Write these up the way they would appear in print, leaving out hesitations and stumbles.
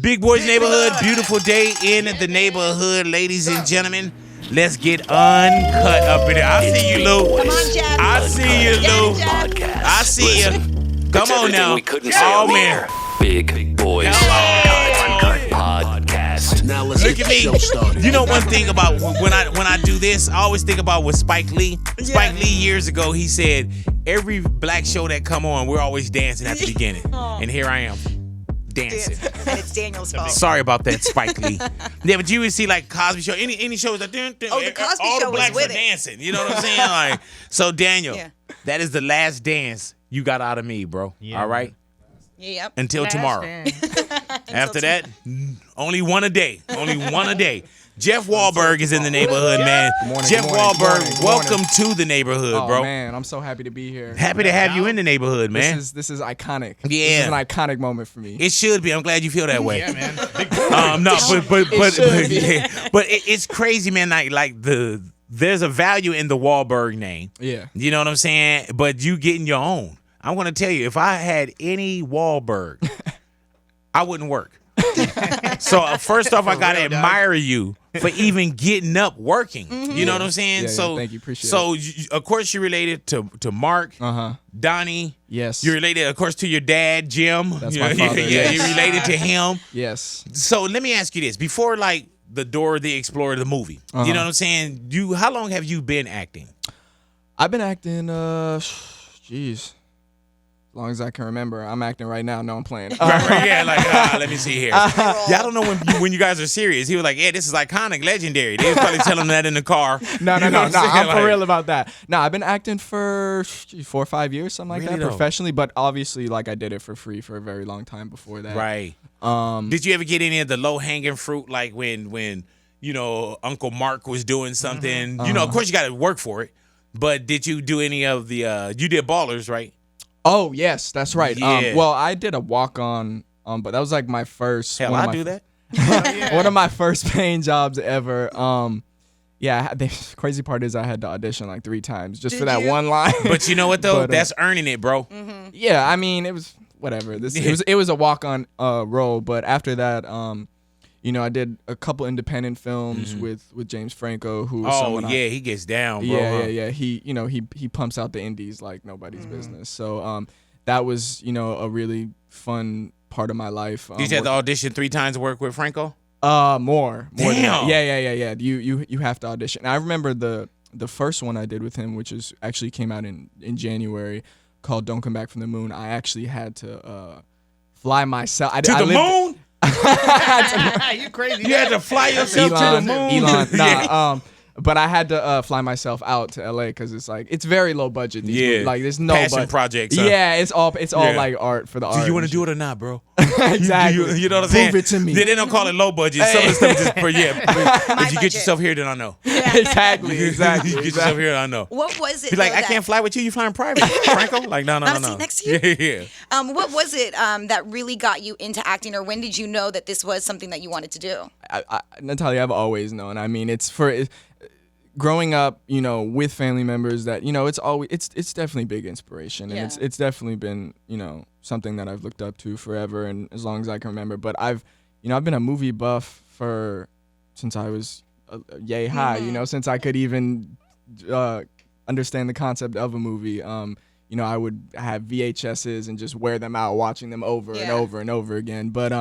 Big Boys Neighborhood, beautiful day in the neighborhood, ladies and gentlemen. Let's get uncut up in here. I see you, Lou. Come on, Jeff. I see you, Lou. I see you. Come on now. Oh, man. Big Boys Uncut Podcast. Now let's Look get at the me. show started. You know one thing about when I do this, I always think about with Spike Lee. Spike Lee years ago, he said, every black show that come on, we're always dancing at the beginning. And here I am. Dancing. And it's Daniel's fault. Sorry about that, Spike Lee. Yeah, but you would see like Cosby Show, any shows that The Cosby all Show the was blacks with are it. dancing. You know what I'm saying? Like, so Daniel, Yeah. that is the last dance you got out of me, bro. Yeah. All right? Yep. Until tomorrow. After that, only one a day. Only one a day. Jeff Wahlberg is in the neighborhood, man. morning, Jeff good morning, Wahlberg, good morning, good welcome morning. to the neighborhood, Oh bro. man, I'm so happy to be here. Happy to have you in the neighborhood, man. This is iconic. Yeah. This is an iconic moment for me. It should be. I'm glad you feel that way. Yeah, man. Big No, but should be. yeah. But it's crazy, man. Like there's a value in the Wahlberg name. Yeah. You know what I'm saying? But you getting your own. I'm gonna tell you, if I had any Wahlberg, I wouldn't work. So first off, I gotta admire you for even getting up working. You know what I'm saying? Yeah, so thank you. Appreciate it. Of course, you're related to Mark, Donnie. Yes. You're related, of course, to your dad, Jim. That's You my know, father, Yeah, yes. you're related to him. Yes. So let me ask you this: before like the Dora the Explorer, the movie, you know what I'm saying? How long have you been acting? I've been acting. Jeez. As long as I can remember, I'm acting right now. No, I'm playing. Right, yeah, like let me see here. Y'all don't know when you guys are serious. He was like, "Yeah, this is iconic, legendary." They was probably telling him that in the car. No, You know what I'm saying? I'm Like, for real about that. No, I've been acting for 4 or 5 years, something like Really that, though? professionally. But obviously, like I did it for free for a very long time before that. Right. Um. Did you ever get any of the low hanging fruit, like when you know Uncle Mark was doing something? You know, of course you got to work for it. But did you do any of the? You did Ballers, right? Oh yes, that's right. Yeah. Well, I did a walk on, but that was like my first. Hell, one of I my do that. One of my first paying jobs ever. Yeah, the crazy part is I had to audition like 3 times just for Did that you? one line. But you know what though? But, That's earning it, bro. Yeah, I mean it was whatever. It was a walk on role, but after that, you know, I did a couple independent films with James Franco, who was Oh someone yeah, he gets down, bro. yeah. He pumps out the indies like nobody's business. So that was, you know, a really fun part of my life. Did you have to audition 3 times to work with Franco? More than Damn. that. Yeah. You have to audition. And I remember the first one I did with him, which is actually came out in January, called "Don't Come Back from the Moon." I actually had to fly myself To the moon? You crazy. You had to fly yourself to the moon? Elon. But I had to fly myself out to LA because it's like it's very low budget. These movies. Like there's no Passion budget. projects. Huh? Yeah, it's all Yeah. like art for the art. Do you want to do it or not, bro? Exactly. You know what I'm saying? Prove it to me. They don't call it low budget. Some of the stuff is just for If you get budget. yourself here, then I know. exactly. You get yourself here, I know. What was it? Be like, though, I can't fly with you. You flying private, Franco? Like, no. Not a seat next to you? Yeah. What was it that really got you into acting, or when did you know that this was something that you wanted to do? Natalia, I've always known. I mean, growing up, you know, with family members that, you know, it's definitely big inspiration, and it's definitely been, you know, something that I've looked up to forever and as long as I can remember. But I've been a movie buff since I was yay high, you know, since I could even understand the concept of a movie. You know, I would have VHSs and just wear them out, watching them over and over and over again. But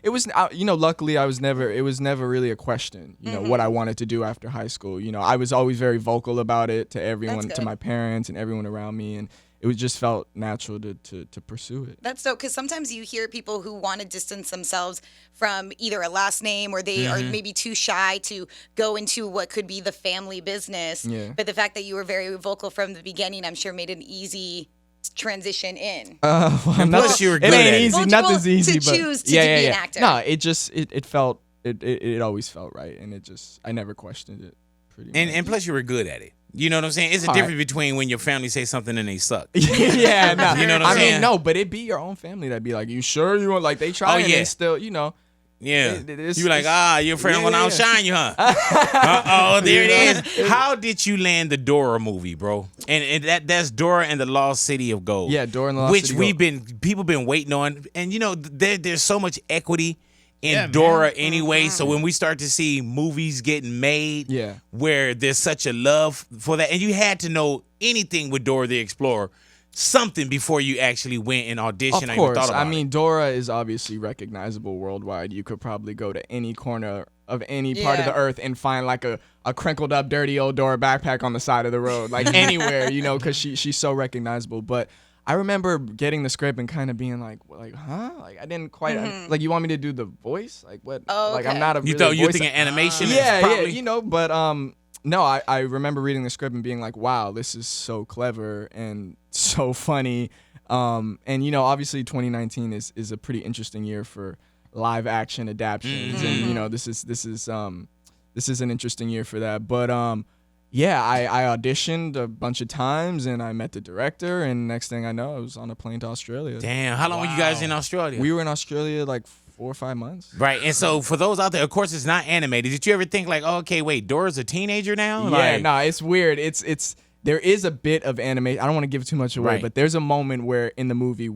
it was, you know, luckily it was never really a question, you know, what I wanted to do after high school. You know, I was always very vocal about it to everyone, to my parents and everyone around me, and it just felt natural to pursue it. That's so, because sometimes you hear people who want to distance themselves from either a last name or they are maybe too shy to go into what could be the family business. Yeah. But the fact that you were very vocal from the beginning, I'm sure made an easy transition in. And plus you were good it ain't at it. easy. Well, Nothing's easy. to but choose to yeah, be yeah. an actor. No, it felt it always felt right, and I never questioned it. Pretty much. And plus you were good at it. You know what I'm saying? It's a difference between when your family say something and they suck. yeah, no. You know what I'm saying? mean, no, but it be your own family that'd be like, "You sure you want?" Like they try, and they still, you know. Yeah. It's- You like, your friend want to yeah. outshine you, huh? Uh-oh, there it is. How did you land the Dora movie, bro? And that's Dora and the Lost City of Gold. Yeah, Dora and the Lost which City of Gold. people been waiting on. And you know, there's so much equity in Dora anyway. So when we start to see movies getting made where there's such a love for that, and you had to know anything with Dora the Explorer, something before you actually went and auditioned. Of course. Thought about I mean, Dora is obviously recognizable worldwide. You could probably go to any corner of any part of the earth and find like a crinkled up, dirty old Dora backpack on the side of the road, like anywhere, you know, because she's so recognizable. But I remember getting the script and kind of being like, huh? Like I didn't quite like. You want me to do the voice? Like what? Oh, like okay. I'm not a. You really thought you were voice thinking animation? yeah, you know, but no, I remember reading the script and being like, wow, this is so clever and so funny. And you know, obviously 2019 is a pretty interesting year for live action adaptions, and you know, this is an interesting year for that. But yeah, I auditioned a bunch of times and I met the director, and next thing I know, I was on a plane to Australia. Damn, how long were you guys in Australia? We were in Australia like 4 or 5 months. Right, and so for those out there, of course, it's not animated. Did you ever think like, oh, okay, wait, Dora's a teenager now? Yeah, no, it's weird. It's there is a bit of animation. I don't want to give too much away, but there's a moment where in the movie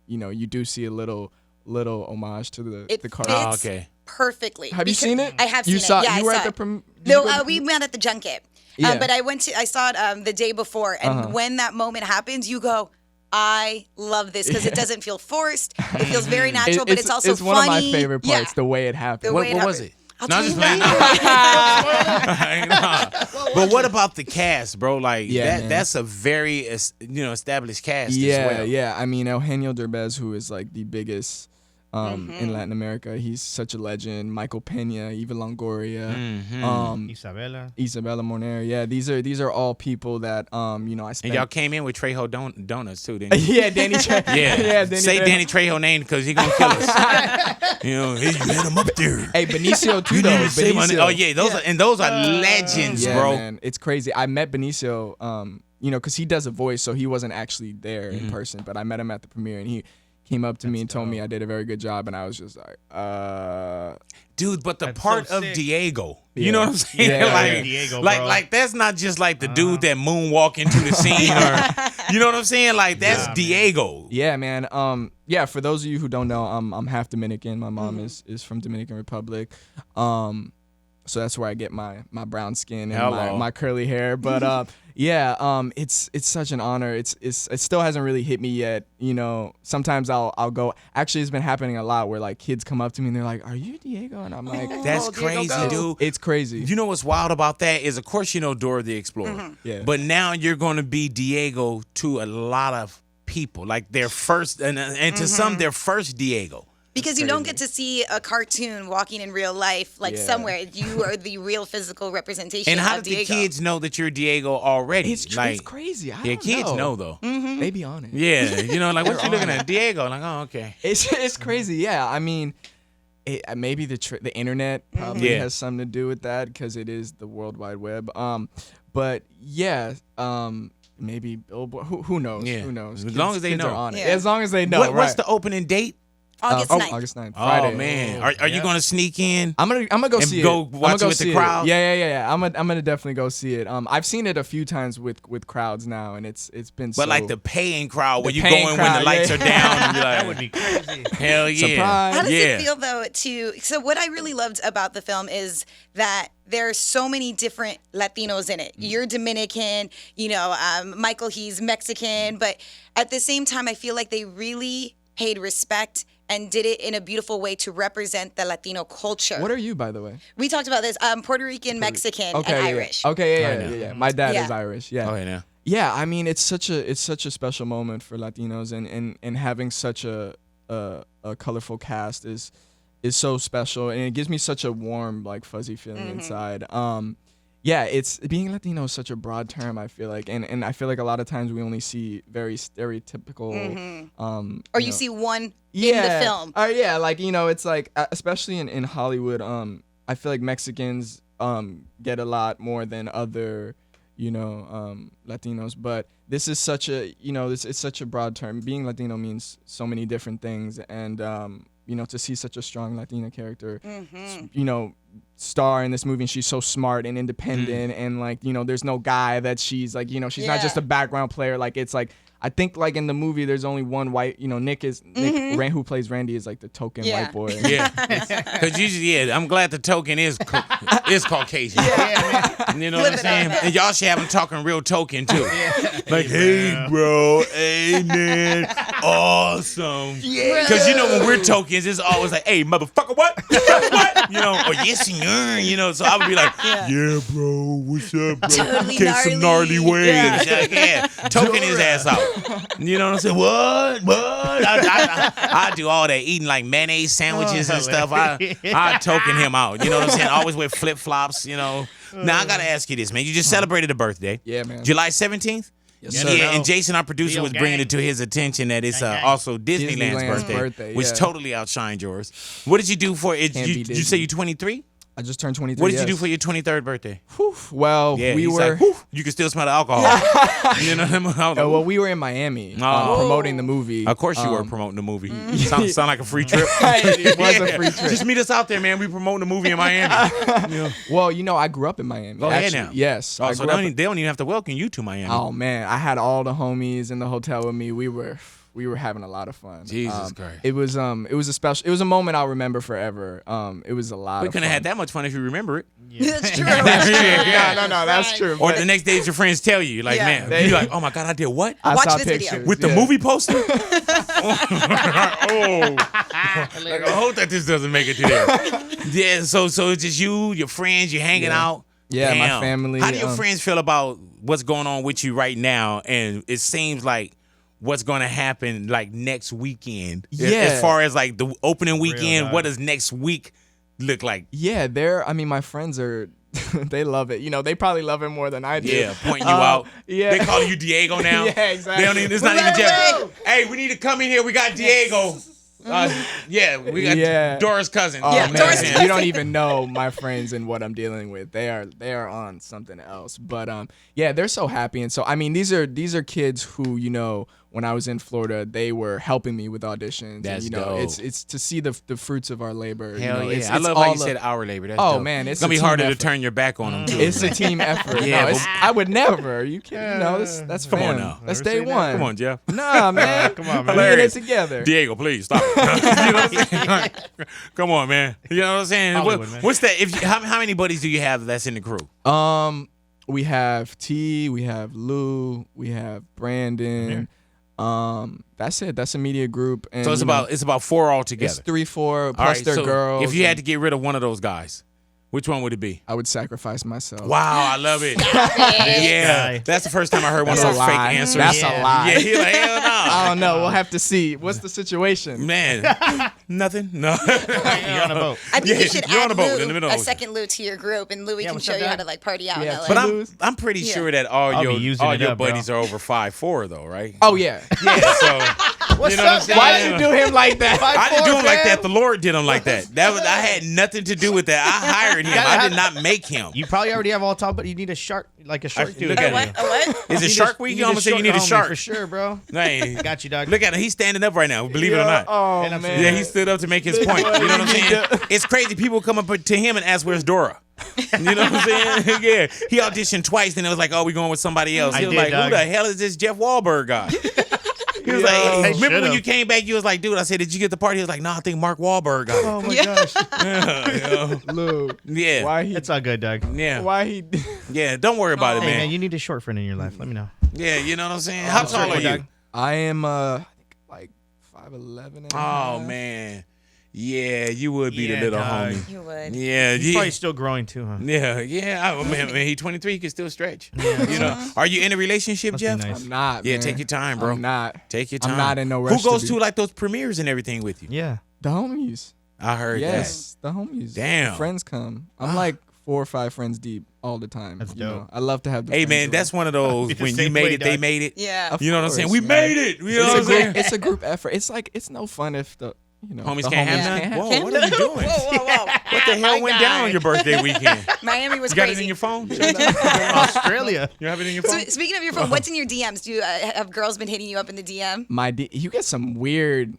you do see a little homage to the cartoon. Fits Oh, okay. perfectly. Have you seen it? I have You seen saw it. Yeah, you were I at saw the it. No, We met at the junket. Yeah. But I saw it the day before, and when that moment happens, you go, I love this because it doesn't feel forced. It feels very natural, but it's also funny. It's one of my favorite parts, the way it happened. What was it? I'll No, tell just you playing. later. But what about the cast, bro? Like man. that's a very established cast as well. Yeah. I mean, Eugenio Derbez, who is like the biggest in Latin America, he's such a legend. Michael Pena, Eva Longoria, Isabella Moner. Yeah, these are all people that I spent. And y'all came in with Trejo donuts too, didn't you? Yeah, Danny Trejo. Yeah, Danny say Trejo. Danny Trejo name because he gonna kill us. Hey, you had him up there. Hey, Benicio too, You though. didn't even say my name. Benicio. Oh yeah, those are legends, Yeah, bro. man, it's crazy. I met Benicio, because he does a voice, so he wasn't actually there in person, but I met him at the premiere, and he came up to me and told me I did a very good job, and I was just like, Dude, but the That's part so of sick. Diego, Yeah. you know what I'm saying? Yeah, like, yeah. Diego, like, bro. like that's not just like the dude that moonwalk into the scene, or you know what I'm saying? Like that's Diego. Yeah, man. Yeah, for those of you who don't know, I'm half Dominican. My mom is from Dominican Republic. So that's where I get my brown skin and my curly hair. But it's such an honor. It still hasn't really hit me yet. You know, sometimes I'll go. Actually, it's been happening a lot where like kids come up to me and they're like, "Are you Diego?" And I'm like, That's Diego, crazy, go." dude. It's crazy. You know what's wild about that is, of course, you know Dora the Explorer. Yeah. But now you're going to be Diego to a lot of people, like their first, and to some their first Diego. Because you don't get to see a cartoon walking in real life, like Yeah. somewhere. You are the real physical representation And how of did Diego. the kids know that you're Diego already? It's crazy. I Yeah, don't kids know though. They be on it. Yeah, you know, like what you They're looking on at, Diego? Like, oh, okay. It's crazy. Yeah, I mean, maybe the internet probably Yeah. has something to do with that because it is the World Wide Web. But yeah, maybe Billboard. Who knows? Yeah. Who knows? As long as they kids know. are on it. Yeah. As long as they know. What's right. the opening date? August 9th. August 9th. Oh Friday. man, are you going to sneak in? I'm gonna go And see go it. I'm watch gonna it go with the see crowd? Yeah. I'm gonna definitely go see it. I've seen it a few times with crowds now, and it's been. But so, like the paying crowd, where The you paying go in when crowd, the lights yeah. are down, and be like, That would be crazy. hell yeah. Surprise. How does yeah. it feel though so what I really loved about the film is that there are so many different Latinos in it. You're Dominican, Michael, he's Mexican, but at the same time, I feel like they really paid respect and did it in a beautiful way to represent the Latino culture. What are you, by the way? We talked about this, Puerto Rican, Mexican, and yeah. Irish. Okay, yeah. My dad Yeah. is Irish. Yeah. Okay, now. Yeah, I mean it's such a special moment for Latinos, and having such a colorful cast is so special, and it gives me such a warm, like fuzzy feeling inside. Yeah, it's being Latino is such a broad term, I feel like, and I feel like a lot of times we only see very stereotypical Or you see one yeah, in the film. Yeah, like it's like especially in Hollywood, I feel like Mexicans get a lot more than other Latinos, but this is such a it's such a broad term. Being Latino means so many different things, and to see such a strong Latina character star in this movie, and she's so smart and independent, and like there's no guy that she's like she's not just a background player. Like it's like I think like in the movie, there's only one white. Nick who plays Randy is like the token white boy. Yeah, because usually, I'm glad the token is Caucasian. You know what I'm saying? And y'all should have him talking real token too. Like, hey, bro, hey, man, awesome. Because when we're tokens, it's always like, hey, motherfucker, what? What? Or yes, senor. So I would be like, yeah, bro, what's up, bro? Totally Get some gnarly waves. Yeah. Token his ass out. You know what I'm saying? What? I do all that, eating like mayonnaise sandwiches and stuff. I token him out. You know what I'm saying? Always wear flip flops. Now I gotta ask you this, man. You just celebrated a birthday. Yeah, man. July 17th. Yes, sir. Yeah, and Jason, our producer, was bringing it to his attention that it's also Disneyland's birthday, which totally outshined yours. What did you do for it? You say you're 23? I just turned 23. What did you do for your 23rd birthday? Well, we were. Like, you can still smell the alcohol. You know what I mean? Well, we were in Miami promoting the movie. Of course, you were promoting the movie. Sound like a free trip. It was a free trip. Just meet us out there, man. We promoting the movie in Miami. Well, I grew up in Miami. Oh, yeah, now. Yes. Oh, so they don't even have to welcome you to Miami. Oh man, I had all the homies in the hotel with me. We were having a lot of fun. Jesus Christ. It was a moment I'll remember forever. It was a lot. We couldn't have had that much fun if you remember it. That's true. No, that's true. Or the next day, your friends tell you, like, man, you're like, oh my God, I did what? I Watch saw this pictures video. With the movie poster? Like, I hope that this doesn't make it to there. Yeah, so it's just you, your friends, you're hanging out. Yeah, Damn. my family. How do your friends feel about what's going on with you right now? And it seems like what's going to happen like next weekend. Yeah. As far as like the opening weekend, what does next week look like? Yeah, my friends are, they love it. They probably love it more than I do. Yeah, pointing you out. Yeah. They calling you Diego now. Yeah, exactly. It's not even Jeff. Hey, we need to come in here. We got Diego. We got Dora's cousin. Oh, man. Dora's cousin. You don't even know my friends and what I'm dealing with. They are on something else. But they're so happy. And so these are kids who, when I was in Florida, they were helping me with auditions. That's and, dope. It's to see the fruits of our labor. Hell yeah. It's I love how you said our labor. That's dope. Man, it's gonna be a team harder effort. to turn your back on them too. It's a team effort. Yeah, I would never. You can't. That's Come on fam. now. That's Never day seen that. one. Come on, Jeff. Nah, man. Come on, man. We're in it Hilarious. together. Diego, please stop. You know what I'm saying? Come on, man. You know what I'm saying? Hollywood, man. What's that? How many buddies do you have that's in the crew? We have T, we have Lou, we have Brandon. That's it. That's a media group. And, So it's about 4 altogether. It's 3, 4 All plus right, their so girls. if you had to get rid of one of those guys, which one would it be? I would sacrifice myself. Wow, I love it. Yeah, guy. that's the first time I heard one That's of a those fake lie. answers. That's Yeah. a lie. Yeah, he's like, hell no. I don't know. We'll have to see. What's the situation? Man, nothing. No. You're on a boat. I think Yeah, you should you're on add a boat Lou, in the middle a of the ocean. second Lou to your group, and Louie can what's show up, you how Dad? to like party out Yeah, in LA. But I'm pretty Yeah. sure that all I'll be your using it your up, bro. buddies are over 5'4" though, right? Oh yeah. Yeah. So What's you know up, what I'm Why saying? did you do him like that? I didn't do him like that. The Lord did him like that. I had nothing to do with that. I hired him. I did not make him. You probably already have all top, but you need a shark, like a shark dude. look at A him. what? A what? Is it Shark Week? You almost say you need a homie, shark. for sure, bro. Hey, Got you, dog. look at him. He's standing up right now. Believe it or not. Oh And I'm man. Yeah, he stood up to make his point. You know what I'm saying? It's crazy. People come up to him and ask, "Where's Dora?" You know what I'm saying? Yeah. He auditioned twice, and it was like, "Oh, we going with somebody else." He I was did, like, dog. "Who the hell is this Jeff Wahlberg guy?" He was like, I "Remember when should've. you came back? You was like, dude." I said, "Did you get the part?" He was like, "No, I think Mark Wahlberg got it." Oh my gosh. Lou. Yeah. Why he? It's all good, dog. Yeah. Why he? Yeah. Don't worry about it, Hey, man, man. you need a short friend in your life. Let me know. Yeah. You know what I'm saying? How tall are you? dog. I am I think like 5'11". and a Oh half. man. Yeah, you would be the Yeah, little dog. homie. You would. Yeah. He's probably still growing too, huh? Yeah. Man, he's 23. He can still stretch. You know. Are you in a relationship, Must be Jeff? nice. I'm not. Yeah, man. take your time, bro. I'm not. Take your I'm time. not in no Who rush to goes be. to like those premieres and everything with you? Yeah. The homies. I heard Yes, the homies. Damn. The friends come. I'm like 4 or 5 friends deep all the time. That's you know? dope. I love to have the that. Hey friends man, around. that's one of those You're the when you same made way, it, they dog. made it. Yeah. Of You know what I'm saying? We course, man. made it. You know what I'm It's a saying? group, it's a group effort. It's like it's no fun if the Homies the can't have homies none? can't have Whoa, what are you doing? Whoa. What the hell went down on your birthday weekend? Miami was You got crazy. it in your phone? Australia. You have it in your So phone? speaking of your phone, what's in your DMs? Do you have girls been hitting you up in the DM? You get some weird.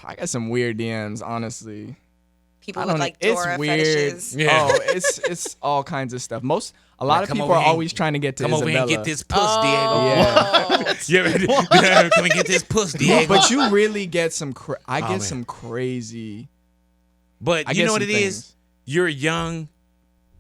I got some weird DMs, honestly. People I with don't know. like It's Dora weird. fetishes. Yeah. Oh, it's all kinds of stuff. A lot of come people over are here. always trying to get to Come over here and Isabella. get this puss, Diego. Yeah. Yeah, come and get this puss, Diego. But you really get some. I get man. some crazy. But I you get know what some it is? things. You're young.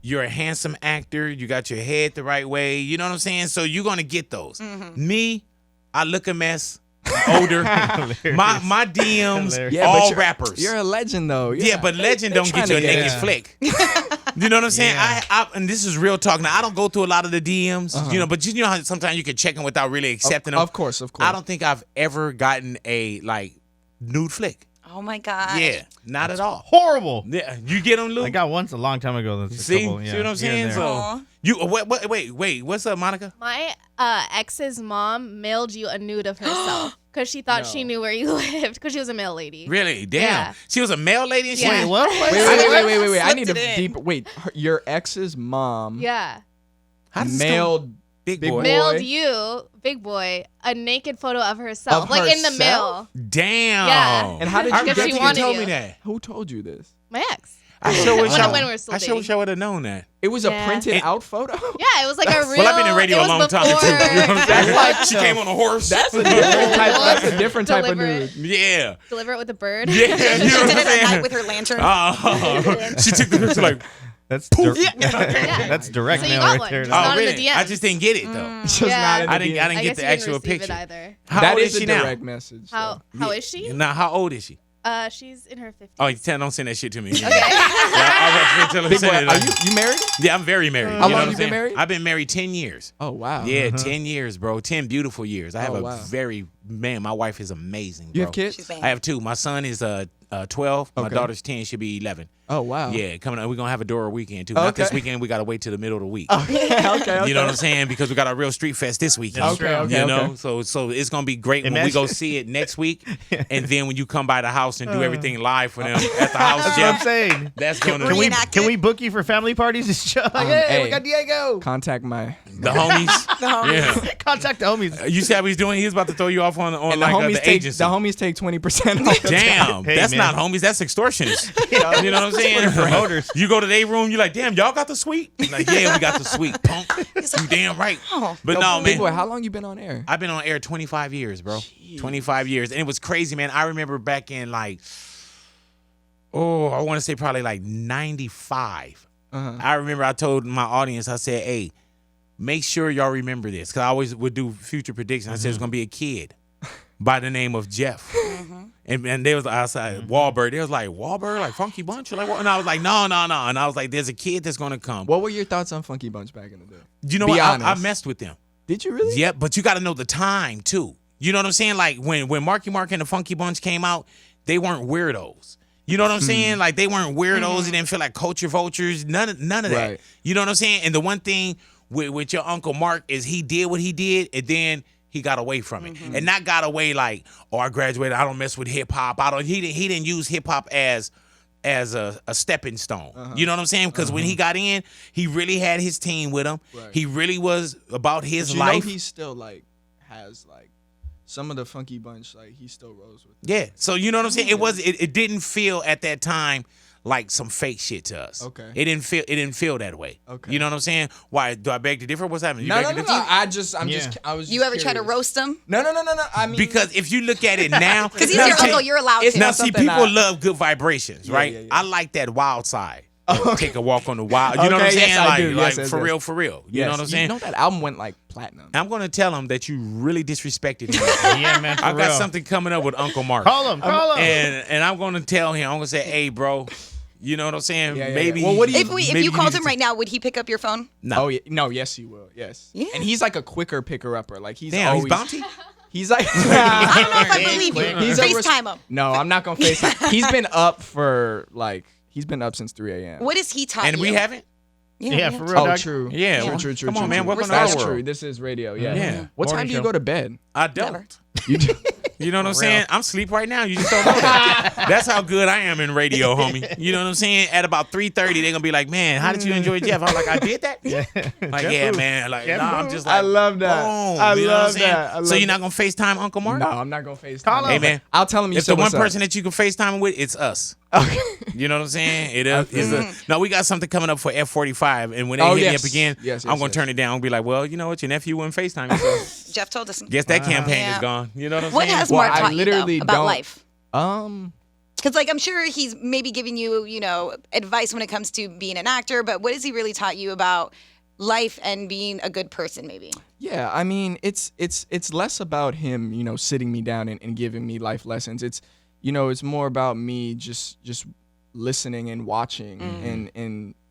You're a handsome actor. You got your head the right way. You know what I'm saying? So you're going to get those. Me, I look a mess. I'm older. my DMs, Hilarious. Yeah, all but rappers. You're a legend though. Yeah, but legend don't get trying you a to get naked it. flick. You know what I'm saying? Yeah. I and this is real talk. Now I don't go through a lot of the DMs, you know, but you know how sometimes you can check them without really accepting them. Of course. I don't think I've ever gotten a like nude flick. Oh my God. Yeah, not at all. Horrible. Yeah, you get them, Luke. I got once a long time ago. That's a See, couple, yeah, see what I'm here and saying? there. So Aw. you wait, what's up, Monica? My ex's mom mailed you a nude of herself because she thought she knew where you lived because she was a mail lady. Really? Damn. Yeah. She was a mail lady and shit. Yeah. Wait, what? Wait. I Slipped need it a in. deep. Wait, your ex's mom Yeah. How does this mailed. Big Big boy. Boy. Mailed you, big boy, a naked photo of herself. Of like in the herself? mail. Damn. Yeah. And how did I you wish Because get she you wanted told you. me that. Who told you this? My ex. I sure wish When we were still I sure wish I would have known that. It was a Yeah. printed out photo. Yeah, it was like a real. Well, I've been in radio it a was long time too. You know before- what I'm saying? That's She like came on a horse. That's a different type. That's a different type of Deliver nude. it. yeah. Deliver it with a bird. Yeah. You know She what did I'm it at night saying? with her lantern. She took the picture like, That's Yeah. that's direct So you mail got right one. there. Just oh, not in the really? DMs. I just didn't get it though. Just Yeah. not in the I didn't DM. get guess the you didn't actual receive picture. it either. How That old is is she a now? direct message. How is she? Now, how old is she? She's in her 50s. Oh, don't send that shit to me. Okay. Yeah, I was tell her Big send boy, it, are like- you married? Yeah, I'm very married. How know long what you I'm been saying? married? I've been married 10 years. Oh wow. Yeah, 10 years, bro. 10 beautiful years. I have Oh, a wow. very, man, my wife is amazing, bro. You have kids? She's banging. I have two. My son is 12. My Okay. daughter's 10. She'll be 11. Oh wow. Yeah, coming up. We're going to have a Dora weekend, too. Not this Okay. weekend. We got to wait till the middle of the week. okay. You know what I'm saying? Because we got our real street fest this weekend. That's Okay, true. okay. You know, so it's gonna be great when we Imagine- go see it next week, and then when you come by the house and do everything live for them at the house, That's what I'm Jeff. saying. That's gonna Can we Reenact can it. we book you for family parties and show? Like, hey, hey. we got Diego. Contact my the homies. The homies. Yeah, Contact the homies. you see how he's doing? He's about to throw you off on and like the homies the take agency. the homies take 20% off. Damn, Hey, that's man. not homies. That's extortionists. You know what I'm saying? Promoters. You go to their room, you're like, damn, y'all got the suite? Like, yeah, we got the suite, punk. You damn right. Oh. But no, Big man. boy, how long you been on air? I've been on air 25 years, bro. 25 years. And it was crazy, man. I remember back in like, I want to say probably like 95. I remember I told my audience, I said, hey, make sure y'all remember this. Because I always would do future predictions. I said, it's going to be a kid by the name of Jeff. And they was outside, Wahlberg. They was like, Wahlberg, like Funky Bunch? Like, what? And I was like, no. And I was like, there's a kid that's going to come. What were your thoughts on Funky Bunch back in the day? You know Be what? I honest. messed with them. Did you really? Yeah, but you got to know the time too. You know what I'm saying? Like when Marky Mark and the Funky Bunch came out, they weren't weirdos. You know what I'm saying? Like they weren't weirdos. It didn't feel like culture vultures. None of that. Right. You know what I'm saying? And the one thing with your Uncle Mark is he did what he did, and then he got away from it, and not got away like, oh, I graduated. I don't mess with hip hop. He didn't use hip hop as a stepping stone. You know what I'm saying? Because when he got in, he really had his team with him. Right. He really was about his But you life. know he still like has like some of the Funky Bunch, like he still rolls with. Yeah. So you know what I'm saying? It didn't feel at that time like some fake shit to us. Okay. It didn't feel that way. Okay. You know what I'm saying? Why do I beg to differ? What's happening? You No. beg to differ? I was. You just ever try to curious. roast him? No. I mean, Because if you look at it now, Because he's now your see- uncle, you're allowed it's to. Now not see, something people I- love good vibrations, right? yeah. I like that wild side. Take a walk on the wild. You know what I'm Okay, saying? yes, I like, do. Yes, like yes, for yes. real. You know what I'm saying? You know that album went like platinum. I'm gonna tell him that you really disrespected him. Yeah, man. For I got real. something coming up with Uncle Mark. Call him. And I'm gonna tell him. I'm gonna say, hey, bro. You know what I'm saying? Yeah. Maybe. Well, what do you? If maybe you called need him to- right now, would he pick up your phone? No. Oh yeah, no, yes he will. Yes. Yeah. And he's like a quicker picker upper. Like he's Damn, always he's bounty. He's like. I don't know if I believe you. He's a FaceTime him. No, I'm not gonna FaceTime. He's been up for like he's been up since 3 a.m. What has he taught And you? we haven't. Yeah, we for have real, Oh, dog. true. Yeah. True. Come on, man. True. Welcome to That's our true. world. This is radio. Yeah. Yeah. What Morning time do you show. go to bed? I don't. Never. You do. You know what I'm saying? I'm asleep right now. You just don't know that. That's how good I am in radio, homie. You know what I'm saying? At about 3:30, they're gonna be like, "Man, how did you enjoy Jeff?" I'm like, "I did that." Like, yeah, man. Like, Jeff nah, I'm Boo. just like, I love that. boom. I You know what I'm love saying? that. I So love you're not gonna FaceTime Uncle Mark? No, I'm not gonna FaceTime. Call him. Hey, man. I'll tell him you If said the one what's up. person that you can FaceTime with, it's us. Okay. You know what I'm saying? It is no, we got something coming up for F45, and when they Oh, hit yes. me up again, Yes, I'm gonna yes. turn it down and be like, well, you know what, your nephew wouldn't FaceTime you, so Jeff told us. guess that campaign Yeah. is gone. You know what I'm What saying? has Well, Mark I taught you literally though, about don't- life? Um, Because, like, I'm sure he's maybe giving you, you know, advice when it comes to being an actor, but what has he really taught you about life and being a good person, maybe? yeah, I mean, it's less about him, you know, sitting me down and giving me life lessons. It's, you know, it's more about me just listening and watching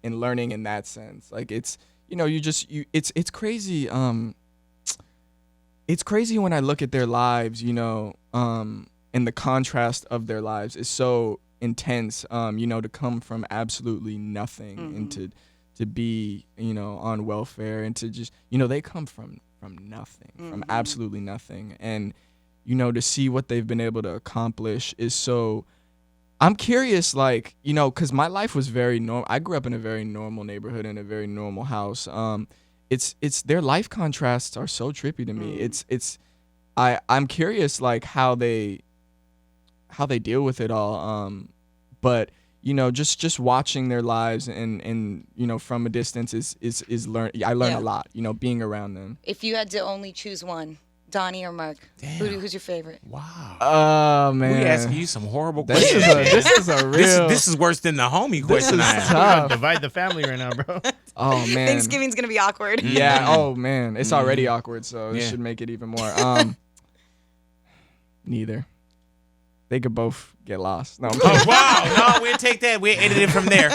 and learning in that sense. Like, it's, you know, it's crazy. It's crazy when I look at their lives, you know, and the contrast of their lives is so intense, you know, to come from absolutely nothing and to be, you know, on welfare and to just, you know, they come from nothing, from absolutely nothing. And, you know, to see what they've been able to accomplish is so, I'm curious, like, you know, because my life was very normal. I grew up in a very normal neighborhood in a very normal house. It's their life contrasts are so trippy to me. I'm curious, like, how they deal with it all. But, you know, just watching their lives and you know, from a distance I learn a lot, you know, being around them. If you had to only choose one, Donnie or Mark, who's your favorite? Wow. Oh man, We asking you some horrible this questions. is a real. This is worse than the homie question I asked. tough. Divide the family right now, bro. Oh man, Thanksgiving's going to be awkward. Yeah. Oh man, it's already awkward, so it Yeah. should make it even more. Neither. They could both get lost. No, I'm kidding. Oh, wow. No, we'll take that. We'll edit it from there.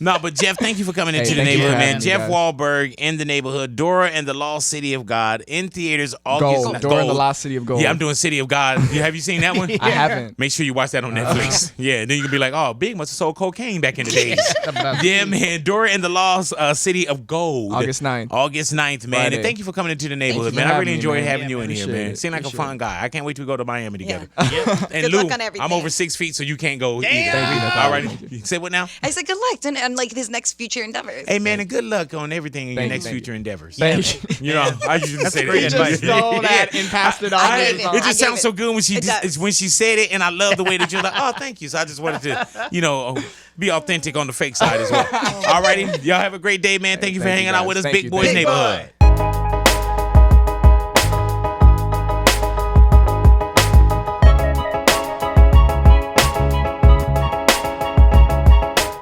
No, but Jeff, thank you for coming into the thank you for neighborhood, man. having me, Jeff guys. Wahlberg in the neighborhood. Dora and the Lost City of God in theaters August. Gold. Dora and the Lost City of Gold. Yeah, I'm doing City of God. Have you seen that one? I haven't. Make sure you watch that on Netflix. Yeah, then you can be like, oh, Big must have sold cocaine back in the days. Yeah, man. Dora and the Lost City of Gold. August 9th. August 9th, man. Friday. And thank you for coming into the neighborhood, you for man. I having really me, enjoyed man. having you in Appreciate here, man. it. Seem like a Appreciate fun guy. I can't wait to go to Miami together. Yeah. And Good Lou, luck on everything. I'm over 6 feet, so you can't go either. Thank you. All right. Say what now? I said good luck and like his next future endeavors. Hey, man, and good luck on everything in your Thank you, next thank you. future endeavors. Thank you. You know, I usually say great that. advice. Stole that and passed it on. I gave it. It I just gave sounds it. so good when she It does. when she said it, and I love the way that you're like, oh, thank you. So I just wanted to, you know, be authentic on the fake side as well. All righty, y'all have a great day, man. Thank you for Thank hanging you, out guys. with us, Thank Big you. Boys Thank you. Neighborhood.